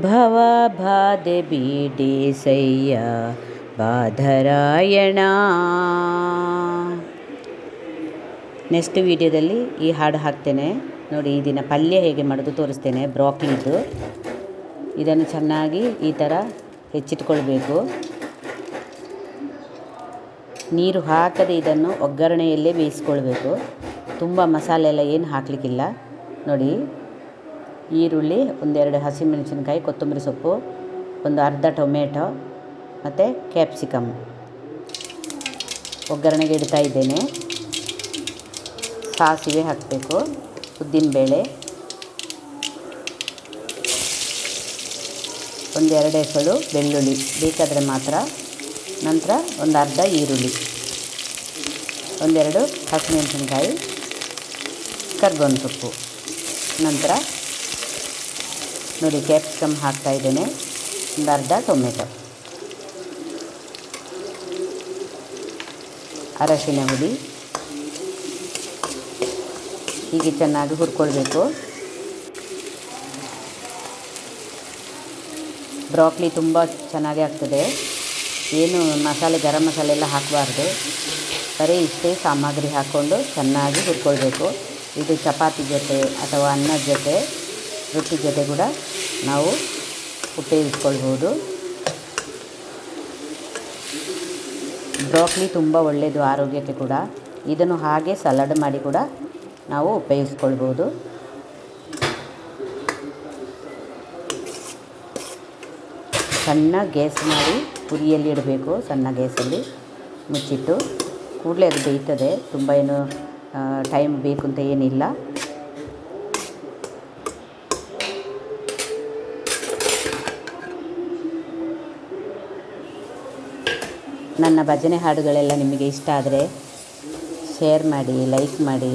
ಭವ ಬಾಧೆ ಬಿಡಿಸಯ್ಯ ಬಾಧರಾಯಣ. ನೆಕ್ಸ್ಟ್ ವಿಡಿಯೋದಲ್ಲಿ ಈ ಹಾಡು ಹಾಕ್ತೇನೆ ನೋಡಿ. ಈ ದಿನ ಪಲ್ಯ ಹೇಗೆ ಮಾಡೋದು ತೋರಿಸ್ತೇನೆ. ಬ್ರಾಕ್ಲಿದು ಇದನ್ನು ಚೆನ್ನಾಗಿ ಈ ಥರ ಹೆಚ್ಚಿಟ್ಕೊಳ್ಬೇಕು. ನೀರು ಹಾಕದೆ ಇದನ್ನು ಒಗ್ಗರಣೆಯಲ್ಲೇ ಬೇಯಿಸ್ಕೊಳ್ಬೇಕು. ತುಂಬ ಮಸಾಲೆ ಎಲ್ಲ ಏನು ಹಾಕಲಿಕ್ಕಿಲ್ಲ ನೋಡಿ. ಈರುಳ್ಳಿ, ಒಂದೆರಡು ಹಸಿಮೆಣಸಿನ್ಕಾಯಿ, ಕೊತ್ತಂಬರಿ ಸೊಪ್ಪು, ಒಂದು ಅರ್ಧ ಟೊಮೆಟೊ ಮತ್ತು ಕ್ಯಾಪ್ಸಿಕಮ್ ಒಗ್ಗರಣೆಗೆ ಇಡ್ತಾ ಇದ್ದೇನೆ. ಸಾಸಿವೆ ಹಾಕಬೇಕು, ಉದ್ದಿನಬೇಳೆ, ಒಂದೆರಡು ಎಸಳು ಬೆಳ್ಳುಳ್ಳಿ ಬೇಕಾದರೆ ಮಾತ್ರ, ನಂತರ ಒಂದು ಅರ್ಧ ಈರುಳ್ಳಿ, ಒಂದೆರಡು ಹಸಿಮೆಣಸಿನ್ಕಾಯಿ, ಕರ್ಬೇವಿನ ಸೊಪ್ಪು, ನಂತರ ನೋಡಿ ಕ್ಯಾಪ್ಸಿಕಮ್ ಹಾಕ್ತಾಯಿದ್ದೇನೆ, ಒಂದು ಅರ್ಧ ಟೊಮೆಟೊ, ಅರಶಿನ ಹುಡಿ. ಹೀಗೆ ಚೆನ್ನಾಗಿ ಹುರ್ಕೊಳ್ಬೇಕು. ಬ್ರಾಕ್ಲಿ ತುಂಬ ಚೆನ್ನಾಗಿ ಆಗ್ತದೆ. ಏನು ಮಸಾಲೆ, ಗರಂ ಮಸಾಲೆ ಎಲ್ಲ ಹಾಕಬಾರ್ದು. ಬರೀ ಇಷ್ಟೇ ಸಾಮಗ್ರಿ ಹಾಕ್ಕೊಂಡು ಚೆನ್ನಾಗಿ ಹುರ್ಕೊಳ್ಬೇಕು. ಇದು ಚಪಾತಿ ಜೊತೆ ಅಥವಾ ಅನ್ನದ ಜೊತೆ, ರೊಟ್ಟಿ ಜೊತೆ ಕೂಡ ನಾವು ಉಪಯೋಗಿಸ್ಕೊಳ್ಬೋದು. ಬ್ರಾಕ್ಲಿ ತುಂಬ ಒಳ್ಳೆಯದು ಆರೋಗ್ಯಕ್ಕೆ ಕೂಡ. ಇದನ್ನು ಹಾಗೆ ಸಲಾಡ್ ಮಾಡಿ ಕೂಡ ನಾವು ಉಪಯೋಗಿಸ್ಕೊಳ್ಬೋದು. ಸಣ್ಣ ಗ್ಯಾಸ್ ಮಾಡಿ ಉರಿಯಲ್ಲಿ ಇಡಬೇಕು. ಸಣ್ಣ ಗ್ಯಾಸಲ್ಲಿ ಮುಚ್ಚಿಟ್ಟು ಕೂಡಲೇ ಅದು ಬೇಯ್ತದೆ. ತುಂಬ ಏನು ಟೈಮ್ ಬೇಕು ಅಂತ ಏನಿಲ್ಲ. ನನ್ನ ಭಜನೆ ಹಾಡುಗಳೆಲ್ಲ ನಿಮಗೆ ಇಷ್ಟ ಆದರೆ ಶೇರ್ ಮಾಡಿ, ಲೈಕ್ ಮಾಡಿ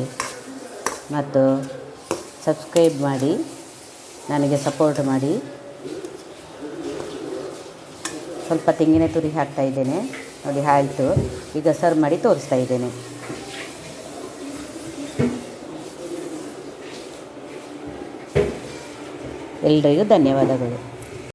ಮತ್ತು ಸಬ್ಸ್ಕ್ರೈಬ್ ಮಾಡಿ, ನನಗೆ ಸಪೋರ್ಟ್ ಮಾಡಿ. ಸ್ವಲ್ಪ ತೆಂಗಿನ ತುರಿ ಹಾಕ್ತಾ ಇದ್ದೇನೆ ನೋಡಿ. ಆಯಿತು, ಈಗ ಸರ್ವ್ ಮಾಡಿ ತೋರಿಸ್ತಾ ಇದ್ದೇನೆ. ಎಲ್ರಿಗೂ ಧನ್ಯವಾದಗಳು.